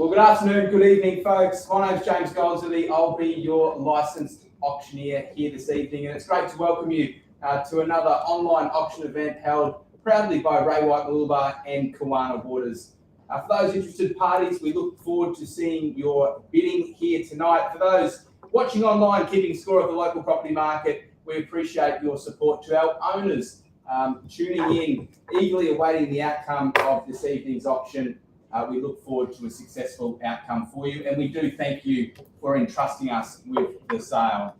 Well, good afternoon, good evening, folks. My name's James Goldsworthy. I'll be your licensed auctioneer here this evening, and it's great to welcome you to another online auction event held proudly by Ray White Mooloolaba and Kawana Waters. For those interested parties, we look forward to seeing your bidding here tonight. For those watching online, keeping score of the local property market, we appreciate your support. To our owners tuning in, eagerly awaiting the outcome of this evening's auction, we look forward to a successful outcome for you, and we do thank you for entrusting us with the sale.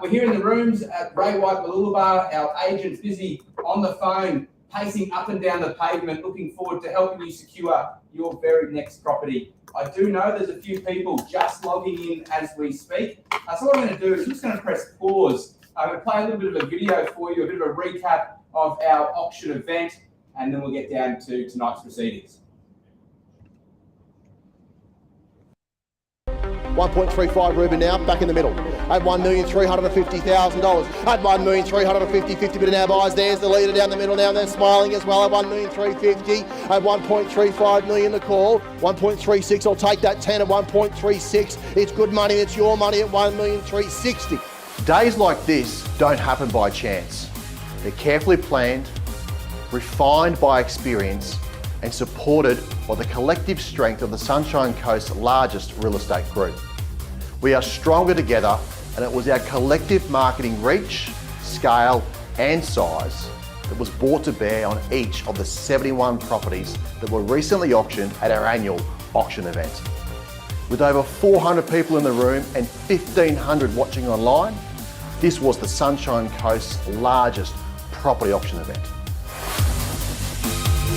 We're here in the rooms at Ray White Mooloolaba. Our agent's busy on the phone, pacing up and down the pavement, looking forward to helping you secure your very next property. I do know there's a few people just logging in as we speak. So what I'm going to do is I'm just going to press pause. I'm going to play a little bit of a video for you, a bit of a recap of our auction event, and then we'll get down to tonight's proceedings. 1.35 Ruben now, back in the middle. At $1,350,000. At $1,350,000, 50 bid now buys. There's the leader down the middle now, and they're smiling as well at $1,350,000. At $1.35 million the call. 1.36, I'll take that 10 at 1.36. It's good money, it's your money at $1,360,000. Days like this don't happen by chance. They're carefully planned, refined by experience, and supported by the collective strength of the Sunshine Coast's largest real estate group. We are stronger together, and it was our collective marketing reach, scale, and size that was brought to bear on each of the 71 properties that were recently auctioned at our annual auction event. With over 400 people in the room and 1,500 watching online, this was the Sunshine Coast's largest property auction event.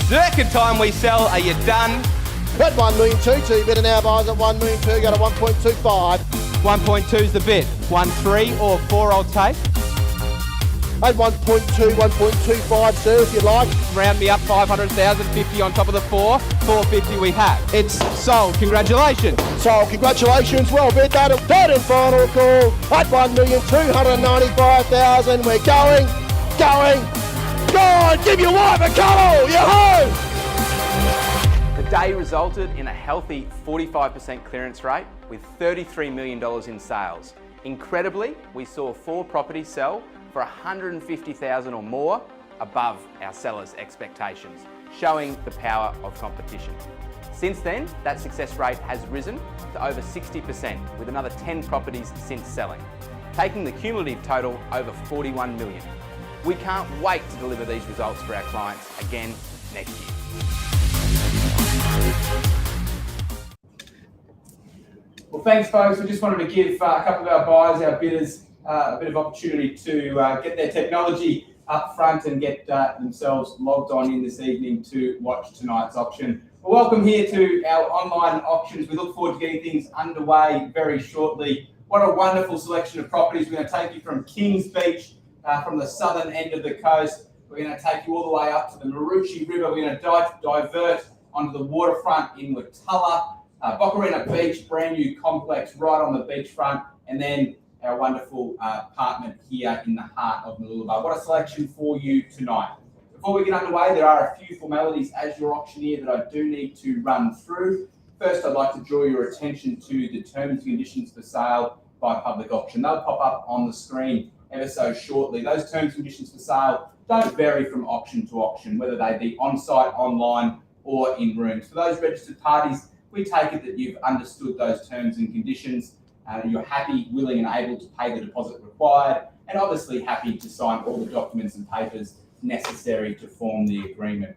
Second time we sell, are you done? At $1,200,000, bid now buys at $1,200,000, go to 1.25. 1.2 is the bid. 1.3 or 4 I'll take. At 1.2, 1.25, sir, if you like. Round me up 500,000, 50 on top of the 4. 450 we have. It's sold. Congratulations. So congratulations, well bid. That third and final call at $1,295,000. We're going. Go on, give your wife a cuddle, you're home! The day resulted in a healthy 45% clearance rate with $33 million in sales. Incredibly, we saw 4 properties sell for $150,000 or more above our sellers' expectations, showing the power of competition. Since then, that success rate has risen to over 60%, with another 10 properties since selling, taking the cumulative total over $41 million. We can't wait to deliver these results for our clients again next year. Well, thanks, folks. We just wanted to give a couple of our buyers, our bidders, a bit of opportunity to get their technology up front and get themselves logged on in this evening to watch tonight's auction. Well, welcome here to our online auctions. We look forward to getting things underway very shortly. What a wonderful selection of properties. We're going to take you from Kings Beach, from the southern end of the coast. We're going to take you all the way up to the Maroochy River. We're going to divert onto the waterfront in Watala, Bocarina Beach, brand new complex right on the beachfront, and then our wonderful apartment here in the heart of Mooloolaba. What a selection for you tonight. Before we get underway, there are a few formalities as your auctioneer that I do need to run through. First, I'd like to draw your attention to the terms and conditions for sale by public auction. They'll pop up on the screen ever so shortly. Those terms and conditions for sale don't vary from auction to auction, whether they be on-site, online, or in rooms. For those registered parties, we take it that you've understood those terms and conditions, you're happy, willing, and able to pay the deposit required, and obviously happy to sign all the documents and papers necessary to form the agreement.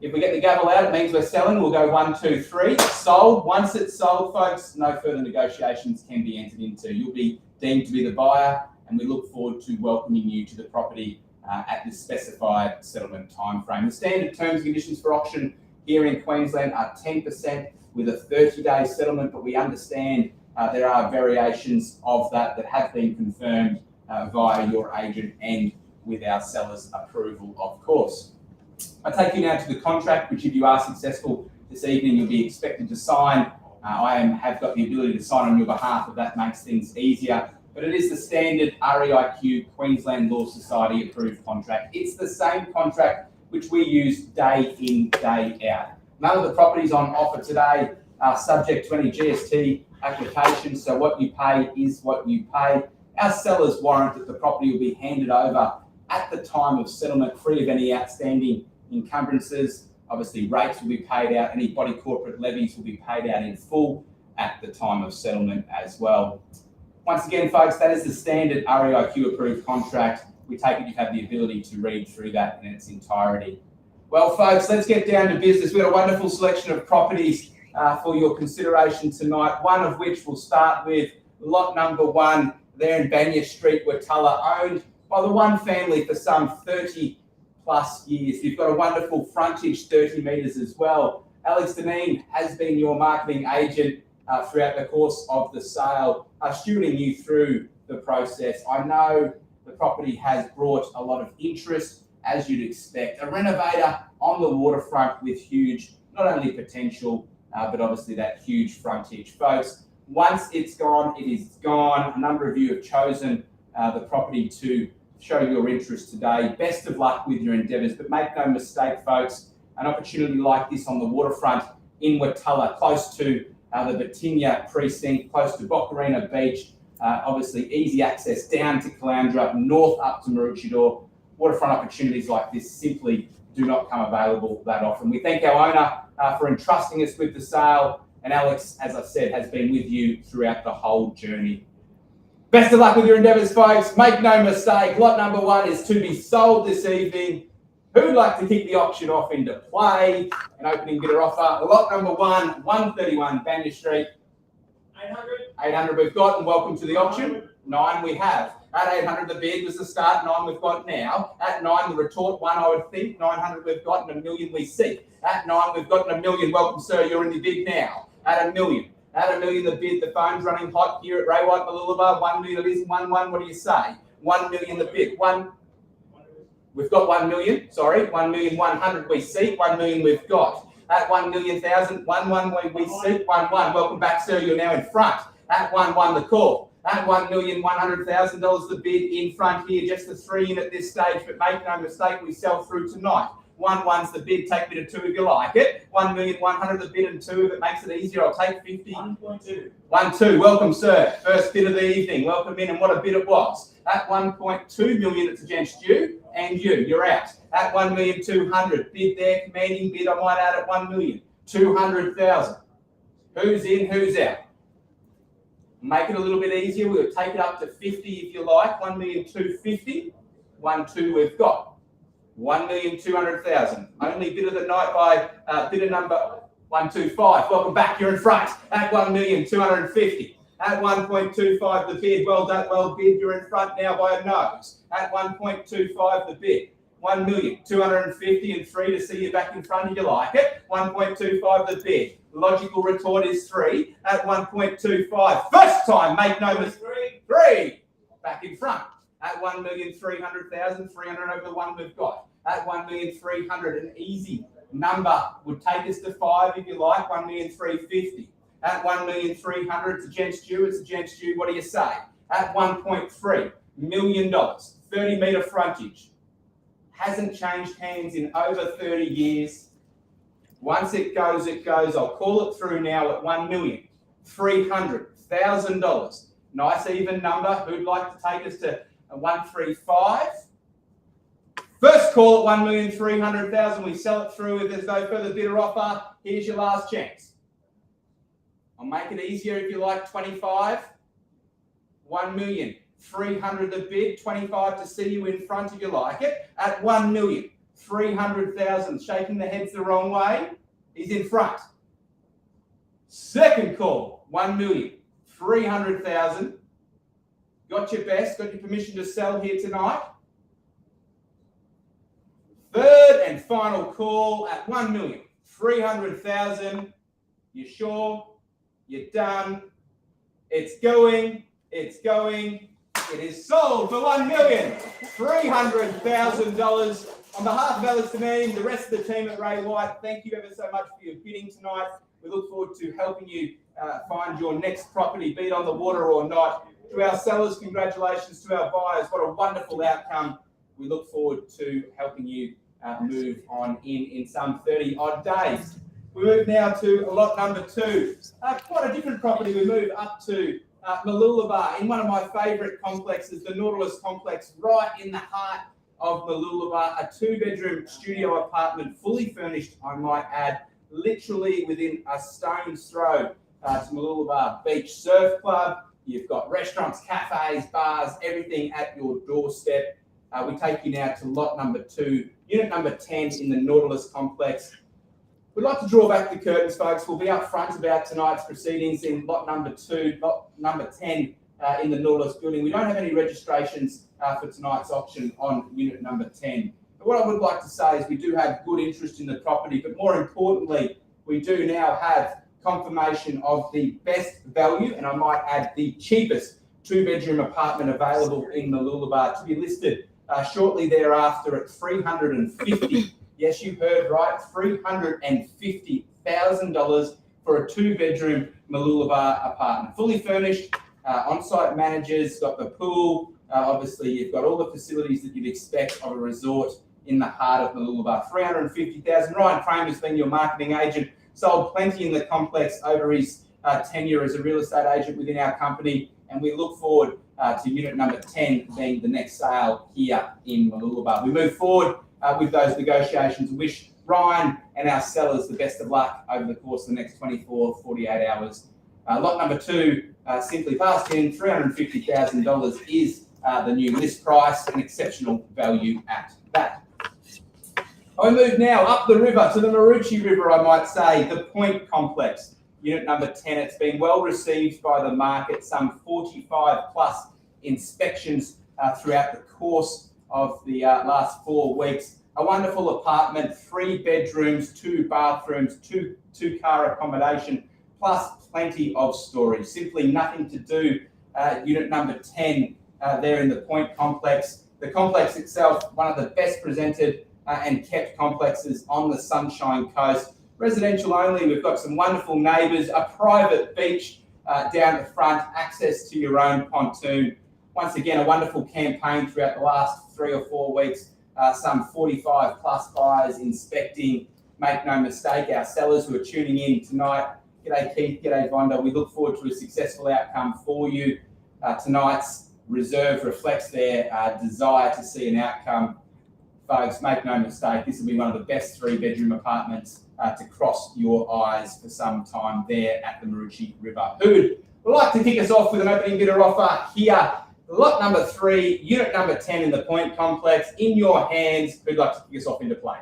If we get the gavel out, it means we're selling. We'll go 1, 2, 3. Sold. Once it's sold, folks, no further negotiations can be entered into. You'll be deemed to be the buyer, and we look forward to welcoming you to the property at the specified settlement timeframe. The standard terms and conditions for auction here in Queensland are 10% with a 30-day settlement, but we understand there are variations of that have been confirmed via your agent and with our seller's approval, of course. I take you now to the contract, which if you are successful this evening, you'll be expected to sign. I have got the ability to sign on your behalf, if that makes things easier. But it is the standard REIQ Queensland Law Society approved contract. It's the same contract which we use day in, day out. None of the properties on offer today subject to any GST applications. So what you pay is what you pay. Our sellers warrant that the property will be handed over at the time of settlement, free of any outstanding encumbrances. Obviously, rates will be paid out. Any body corporate levies will be paid out in full at the time of settlement as well. Once again, folks, that is the standard REIQ approved contract. We take it you have the ability to read through that in its entirety. Well, folks, let's get down to business. We've got a wonderful selection of properties for your consideration tonight, one of which we'll start with lot number 1 there in Banya Street, Watala, owned by the one family for some 30 plus years. You've got a wonderful frontage, 30 metres as well. Alex Deneen has been your marketing agent throughout the course of the sale, stewarding you through the process. I know the property has brought a lot of interest, as you'd expect. A renovator on the waterfront with huge, not only potential, but obviously that huge frontage. Folks, once it's gone, it is gone. A number of you have chosen the property to show your interest today. Best of luck with your endeavours, but make no mistake, folks, an opportunity like this on the waterfront in Watala, close to the Batinia precinct, close to Bocarina Beach, obviously easy access down to Caloundra, north up to Maroochydore. Waterfront opportunities like this simply do not come available that often. We thank our owner for entrusting us with the sale, and Alex, as I said, has been with you throughout the whole journey. Best of luck with your endeavours, folks. Make no mistake, lot number 1 is to be sold this evening. Who'd like to kick the auction off into play? An opening bidder offer. Lot number 1, 131 Banya Street. 800. 800 we've got, and welcome to the auction. 9 we have. At 800 the bid was the start, 9 we've got now. At 9 the retort, 1 I would think. 900 we've got, and $1 million we seek. At 9 we've got, and $1 million. Welcome, sir, you're in the bid now. At $1 million. At $1 million the bid, the phone's running hot here at Ray White Mooloolaba. 1 million it is, 1 1, what do you say? 1 million the bid. We've got 1 million, sorry, 1,100,000 we seek, 1 million we've got. At 1,000,000, 1 1 we seek, 1 1. Welcome back, sir, you're now in front. At 1 1 the call. At $1,100,000 the bid in front here, just the 3 in at this stage, but make no mistake, we sell through tonight. 1 1's the bid, take bid of 2 if you like it. 1,100,000 the bid and 2 if it makes it easier, I'll take 50. 1.2. 1 2, welcome, sir. First bid of the evening, welcome in, and what a bid it was. At 1.2 million, it's against you and you. You're out. At 1,200,000, bid there, commanding bid. I might add at 1,200,000. Who's in? Who's out? Make it a little bit easier. We'll take it up to 50 if you like. 1,250,000. 1 2 we've got. 1,200,000. Only bid of the night by bidder number 125. Welcome back. You're in front. At 1,250,000. At 1.25 the bid, well done, well bid, you're in front now by a nose. At 1.25 the bid, 1,250,000 and 3 to see you back in front if you like it. 1.25 the bid, logical retort is 3. At 1.25, first time, make no mistake, 3, back in front. At 1,300,000, 300 over the 1 we've got. At 1,300,000, an easy number would take us to 5 if you like, 1,350,000. At 1,300,000, it's against you, it's against you. What do you say? At $1.3 million, 30-metre frontage. Hasn't changed hands in over 30 years. Once it goes, it goes. I'll call it through now at $1,300,000. Nice even number. Who'd like to take us to 135? First call at 1,300,000. We sell it through. If there's no further bidder offer, here's your last chance. I'll make it easier if you like, 25. 1,300,000 the bid, 25 to see you in front if you like it. At 1,300,000, shaking the heads the wrong way, he's in front. Second call, 1,300,000. Got your best, got your permission to sell here tonight. Third and final call at 1,300,000. You sure? You're done. It's going. It's going. It is sold for $1,300,000. On behalf of Alex Deneen, the rest of the team at Ray White, thank you ever so much for your bidding tonight. We look forward to helping you find your next property, be it on the water or not. To our sellers, congratulations. To our buyers, what a wonderful outcome. We look forward to helping you move on in some 30 odd days. We move now to lot number 2. Quite a different property. We move up to Mooloolaba in one of my favourite complexes, the Nautilus complex, right in the heart of Mooloolaba. A 2-bedroom studio apartment, fully furnished, I might add, literally within a stone's throw to Mooloolaba Beach Surf Club. You've got restaurants, cafes, bars, everything at your doorstep. We take you now to lot number 2, unit number 10 in the Nautilus complex. We'd like to draw back the curtains, folks. We'll be up front about tonight's proceedings in lot number 2, lot number 10 in the Nautilus building. We don't have any registrations for tonight's auction on unit number 10. But what I would like to say is we do have good interest in the property, but more importantly, we do now have confirmation of the best value, and I might add the cheapest 2-bedroom apartment available in Mooloolaba to be listed shortly thereafter at $350,000. Yes, you heard right, $350,000 for a 2-bedroom Mooloolaba apartment. Fully furnished, on-site managers, got the pool. Obviously, you've got all the facilities that you'd expect of a resort in the heart of Mooloolaba. $350,000. Ryan Kramer's been your marketing agent, sold plenty in the complex over his tenure as a real estate agent within our company, and we look forward to unit number 10 being the next sale here in Mooloolaba. We move forward with those negotiations. Wish Ryan and our sellers the best of luck over the course of the next 24, 48 hours. Lot number 2, simply passed in, $350,000 is the new list price, an exceptional value at that. I move now up the river to the Maroochy River, I might say, the Point Complex. Unit number 10, it's been well received by the market, some 45 plus inspections throughout the course of the last 4 weeks. A wonderful apartment, 3 bedrooms, 2 bathrooms, two-car accommodation, plus plenty of storage. Simply nothing to do. Unit number 10 there in the Point Complex. The complex itself, one of the best presented and kept complexes on the Sunshine Coast. Residential only. We've got some wonderful neighbours, a private beach down the front, access to your own pontoon. Once again, a wonderful campaign throughout the last 3 or 4 weeks. Some 45 plus buyers inspecting. Make no mistake, our sellers who are tuning in tonight. G'day Keith, g'day Vonda. We look forward to a successful outcome for you. Tonight's reserve reflects their desire to see an outcome. Folks, make no mistake, this will be one of the best 3-bedroom apartments to cross your eyes for some time there at the Maroochy River. Who would like to kick us off with an opening bidder offer here? Lot number 3, unit number 10 in the Point Complex, in your hands. Who'd like to kick us off into play?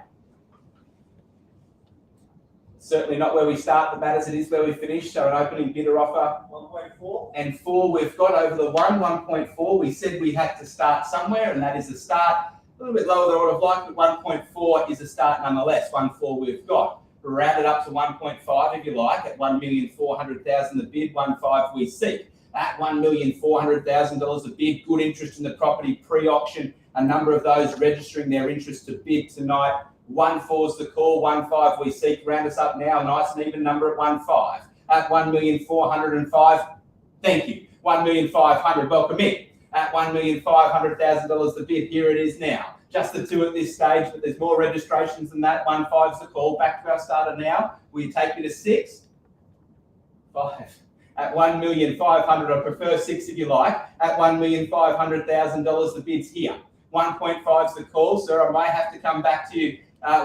Certainly not where we start the matters, it is where we finish. So an opening bidder offer. 1.4. And 4, we've got over the 1.4. We said we had to start somewhere, and that is a start. A little bit lower than I would have liked, but 1.4 is a start nonetheless. 1.4 we've got. Round it up to 1.5 if you like, at $1,400,000 the bid, 1.5 we seek. At $1,400,000 a bid, good interest in the property pre-auction. A number of those registering their interest to bid tonight. 1.4's the call, 1.5 we seek. Round us up now, nice and even number at 1.5. At $1,405,000, thank you. $1,500,000, welcome in. At $1,500,000 the bid, here it is now. Just the 2 at this stage, but there's more registrations than that. 1.5's the call. Back to our starter now. Will you take me to 6? 5. At $1,500,000, I prefer 6 if you like. At $1,500,000 the bid's here. 1.5's the call, sir. I may have to come back to you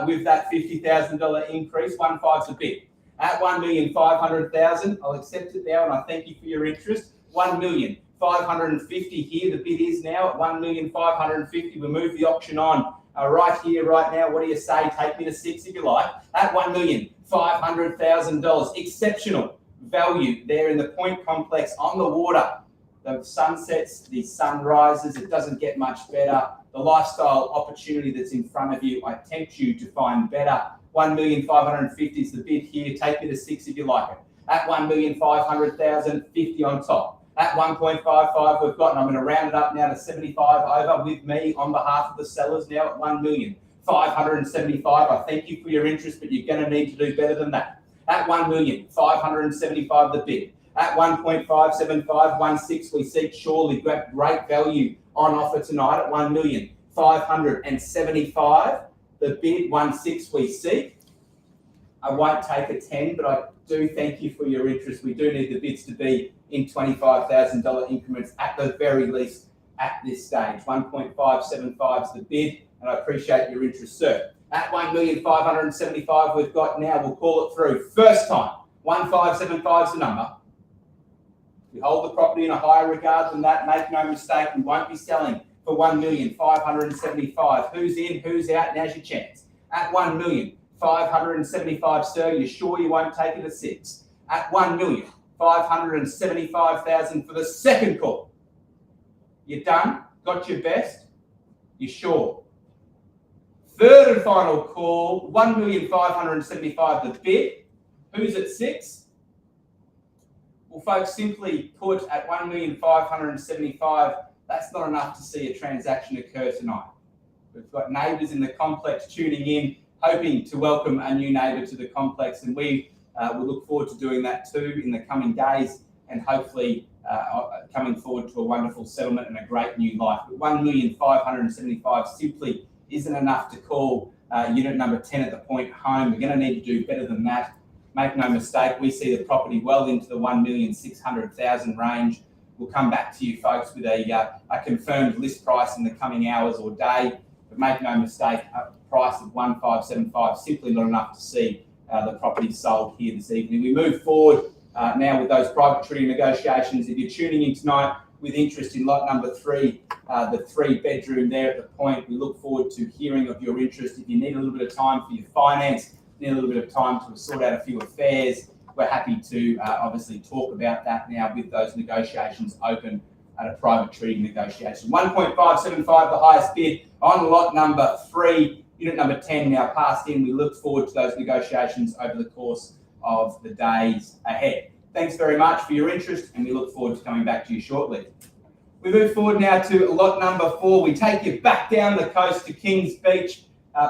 with that $50,000 increase. 1.5's the bid. At $1,500,000, I'll accept it now, and I thank you for your interest. $1,550,000 here. The bid is now at $1,550,000. We move the auction on right here, right now. What do you say? Take me to 6 if you like. At $1,500,000. Exceptional value there in the Point Complex on the water. The sunsets, the sunrises, it doesn't get much better. The lifestyle opportunity that's in front of you, I tempt you to find better. $1,550,000 is the bid here. Take me to 6 if you like it. At $1,500,000, 50 on top. At 1.55 we've got, and I'm going to round it up now to 75 over with me on behalf of the sellers now at $1,575,000. I thank you for your interest, but you're going to need to do better than that. At $1,575,000 the bid. At 1.575, 16 we seek surely great value on offer tonight at $1,575,000. The bid, 16 we seek. I won't take a 10, but I do thank you for your interest. We do need the bids to be in $25,000 increments at the very least at this stage. 1.575 is the bid, and I appreciate your interest, sir. At 1,575,000 we've got now, we'll call it through. First time, 1,575 is the number. We hold the property in a higher regard than that. Make no mistake, we won't be selling for 1,575,000. Who's in, who's out? Now's your chance. At 1,575,000, sir, you sure you won't take it at 6? At 1,575,000 for the second call. You done? Got your best? You sure? Third and final call, 1,575,000 the bid. Who's at 6? Well, folks, simply put, at 1,575,000, that's not enough to see a transaction occur tonight. We've got neighbours in the complex tuning in, hoping to welcome a new neighbour to the complex, and we will look forward to doing that too in the coming days, and hopefully coming forward to a wonderful settlement and a great new life. But 1,575,000 simply isn't enough to call unit number 10 at the point home. We're going to need to do better than that. Make no mistake, we see the property well into the 1,600,000 range. We'll come back to you folks with a confirmed list price in the coming hours or day. But make no mistake, a price of 1,575 simply not enough to see the property sold here this evening. We move forward now with those private treaty negotiations. If you're tuning in tonight with interest in lot number 3, the 3-bedroom there at the point, we look forward to hearing of your interest. If you need a little bit of time for your finance, need a little bit of time to sort out a few affairs, we're happy to obviously talk about that now with those negotiations open at a private treaty negotiation. 1.575, the highest bid on lot number 3, unit number 10 now passed in. We look forward to those negotiations over the course of the days ahead. Thanks very much for your interest, and we look forward to coming back to you shortly. We move forward now to lot number 4. We take you back down the coast to Kings Beach.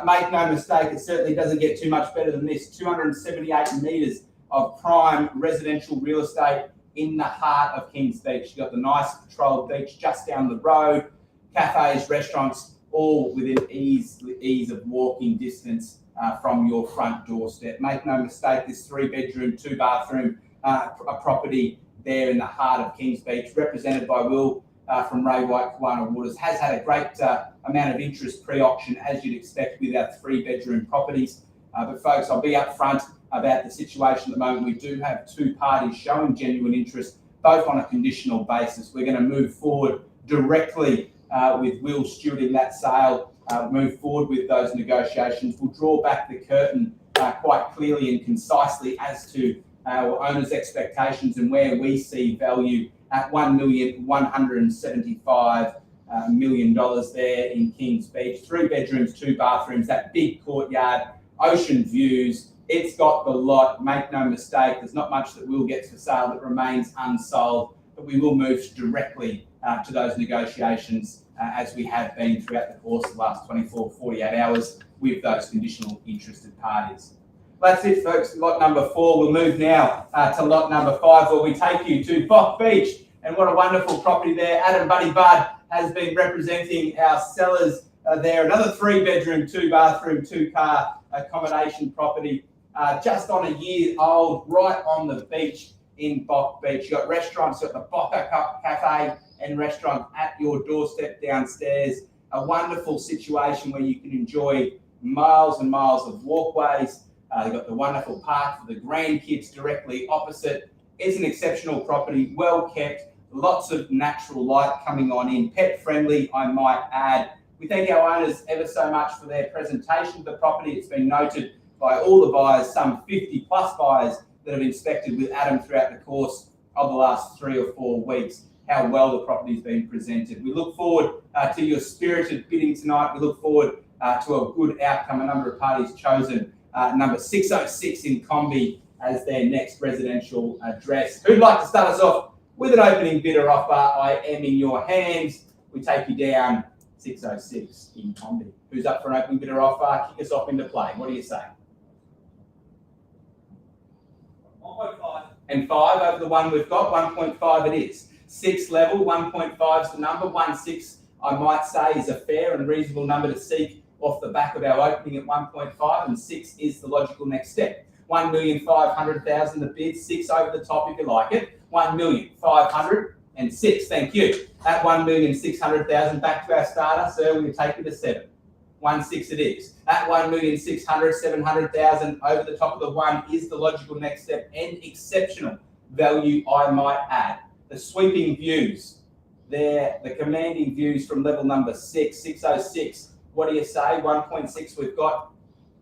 Make no mistake, it certainly doesn't get too much better than this. 278 metres of prime residential real estate in the heart of Kings Beach. You've got the nice patrolled beach just down the road, cafes, restaurants, all within ease of walking distance from your front doorstep. Make no mistake, this 3-bedroom, 2-bathroom a property there in the heart of Kings Beach, represented by Will from Mooloolaba Kawana Waters, has had a great amount of interest pre-auction, as you'd expect with our 3-bedroom properties. But folks, I'll be upfront about the situation at the moment. We do have 2 parties showing genuine interest, both on a conditional basis. We're going to move forward directly with Will stewarding that sale, move forward with those negotiations. We'll draw back the curtain quite clearly and concisely as to our owners' expectations and where we see value at $1,175,000 there in Kings Beach. 3 bedrooms, 2 bathrooms, that big courtyard, ocean views. It's got the lot. Make no mistake, there's not much that will get for sale that remains unsold, but we will move directly to those negotiations as we have been throughout the course of the last 24, 48 hours with those conditional interested parties. That's it, folks. Lot number 4. We'll move now to lot number 5, where we take you to Bock Beach. And what a wonderful property there. Adam Buddy Bud has been representing our sellers there. Another 3-bedroom, 2-bathroom, 2-car accommodation property, just on a year old, right on the beach in Bock Beach. You've got restaurants, you've got the Bocker Cafe and restaurant at your doorstep downstairs. A wonderful situation where you can enjoy miles and miles of walkways. They've got the wonderful park for the grandkids directly opposite. It's an exceptional property, well kept, lots of natural light coming on in, pet friendly, I might add. We thank our owners ever so much for their presentation of the property. It's been noted by all the buyers, some 50 plus buyers that have inspected with Adam throughout the course of the last 3 or 4 weeks, how well the property's been presented. We look forward to your spirited bidding tonight. We look forward to a good outcome. A number of parties chosen number 606 in Combi as their next residential address. Who'd like to start us off with an opening bidder offer? I am in your hands. We take you down 606 in Combi. Who's up for an opening bidder offer? Kick us off into play. What do you say? 1.5. And 5 over the one we've got. 1.5 it is. 6 level, 1.5 is the number. 1.6, I might say, is a fair and reasonable number to seek off the back of our opening at 1.5, and 6 is the logical next step. 1,500,000 the bid, 6 over the top if you like it. 1,506,000, thank you. At 1,600,000, back to our starter, sir, we'll take you to 7. 1.6 it is. At 1,600,000, 700,000 over the top of the 1 is the logical next step and exceptional value, I might add. The sweeping views, there, the commanding views from level number 6, 606. What do you say? 1.6 we've got,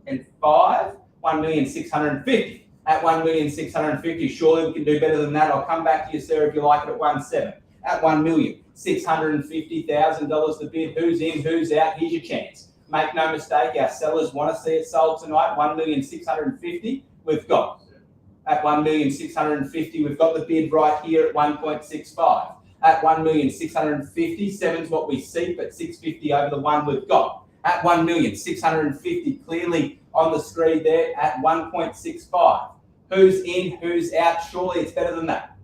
and 5, 1,650,000. At 1,650,000, surely we can do better than that. I'll come back to you, sir, if you like it at 1.7. At $1,650,000 the bid. Who's in, who's out? Here's your chance. Make no mistake, our sellers want to see it sold tonight. 1,650,000 we've got. At 1,650,000, we've got the bid right here at 1.65. At 1,650,000, 7's what we see, but 650 over the 1 we've got. At 1,650,000, clearly on the screen there at 1.65. Who's in, who's out? Surely it's better than that.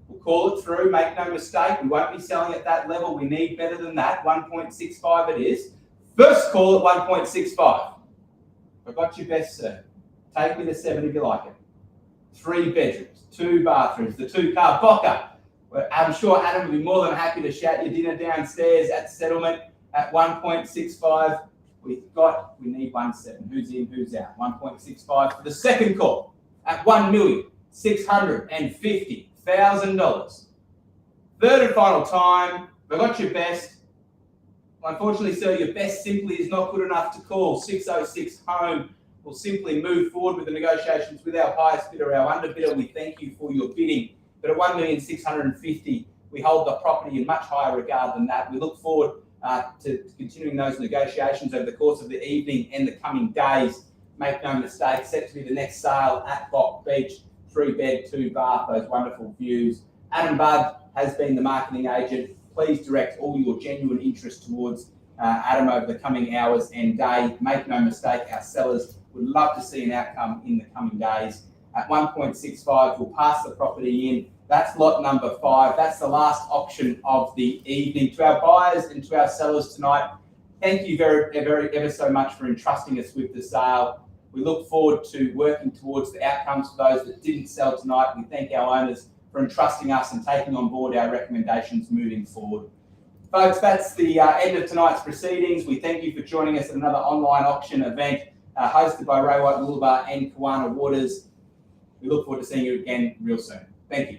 We'll call it through, make no mistake. We won't be selling at that level. We need better than that. 1.65 it is. First call at 1.65. I've got your best, sir. Take me to 7 if you like it. 3 bedrooms, 2 bathrooms, the 2-car Bocker. I'm sure Adam will be more than happy to shout your dinner downstairs at settlement at 1.65. We need 1.7. Who's in, who's out? 1.65 for the second call at $1,650,000. Third and final time. I got your best. Unfortunately, sir, your best simply is not good enough to call. 606 home. We'll simply move forward with the negotiations with our highest bidder, our underbidder. We thank you for your bidding. But at $1,650,000, we hold the property in much higher regard than that. We look forward to continuing those negotiations over the course of the evening and the coming days. Make no mistake, set to be the next sale at Bock Beach, 3-bed, 2-bath, those wonderful views. Adam Budd has been the marketing agent. Please direct all your genuine interest towards Adam over the coming hours and day. Make no mistake, our sellers would love to see an outcome in the coming days. At 1.65, we'll pass the property in. That's lot number 5. That's the last auction of the evening. To our buyers and to our sellers tonight, thank you ever so much for entrusting us with the sale. We look forward to working towards the outcomes for those that didn't sell tonight. We thank our owners for entrusting us and taking on board our recommendations moving forward. Folks, that's the end of tonight's proceedings. We thank you for joining us at another online auction event hosted by Ray White, Mooloolaba and Kawana Waters. We look forward to seeing you again real soon. Thank you.